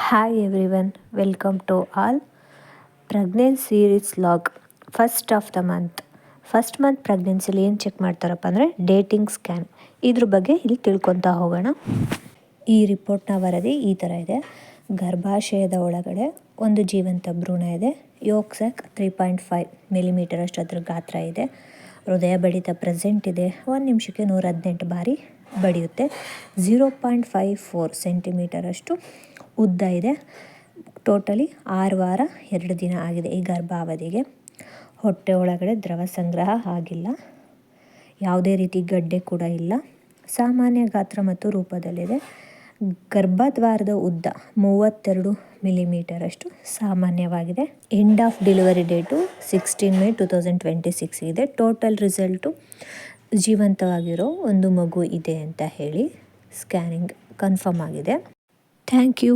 Hi everyone, welcome to all. Pregnancy series log first of the month. First month ಪ್ರೆಗ್ನೆನ್ಸಿಲಿ ಏನು check ಮಾಡ್ತಾರಪ್ಪ ಅಂದರೆ dating scan. ಇದ್ರ ಬಗ್ಗೆ ಇಲ್ಲಿ ತಿಳ್ಕೊತಾ ಹೋಗೋಣ. ಈ ರಿಪೋರ್ಟ್ನ ವರದಿ ಈ ಥರ ಇದೆ. ಗರ್ಭಾಶಯದ ಒಳಗಡೆ ಒಂದು ಜೀವಂತ ಭ್ರೂಣ ಇದೆ. ಯೋಗ್ ಸ್ಯಾಕ್ 3.5 ಮಿಲಿಮೀಟರ್ ಅಷ್ಟು ಅದ್ರ ಗಾತ್ರ ಇದೆ. ಹೃದಯ ಬಡಿತ ಪ್ರೆಸೆಂಟ್ ಇದೆ. 1 ನಿಮಿಷಕ್ಕೆ 118 ಬಾರಿ ಬಡಿಯುತ್ತೆ. 0.54 ಸೆಂಟಿಮೀಟರ್ ಅಷ್ಟು ಉದ್ದ ಇದೆ. ಟೋಟಲಿ 6 ವಾರ 2 ದಿನ ಆಗಿದೆ ಈ ಗರ್ಭಾವಧಿಗೆ. ಹೊಟ್ಟೆ ಒಳಗಡೆ ದ್ರವ ಸಂಗ್ರಹ ಆಗಿಲ್ಲ. ಯಾವುದೇ ರೀತಿ ಗಡ್ಡೆ ಕೂಡ ಇಲ್ಲ. ಸಾಮಾನ್ಯ ಗಾತ್ರ ಮತ್ತು ರೂಪದಲ್ಲಿದೆ. ಗರ್ಭದ್ವಾರದ ಉದ್ದ 32 ಮಿಲಿಮೀಟರ್ ಅಷ್ಟು ಸಾಮಾನ್ಯವಾಗಿದೆ. End of delivery date 16 May 2026 ಇದೆ. ಟೋಟಲ್ ರಿಸಲ್ಟು ಜೀವಂತವಾಗಿರೋ ಒಂದು ಮಗು ಇದೆ ಅಂತ ಹೇಳಿ ಸ್ಕ್ಯಾನಿಂಗ್ ಕನ್ಫರ್ಮ್ ಆಗಿದೆ. Thank you.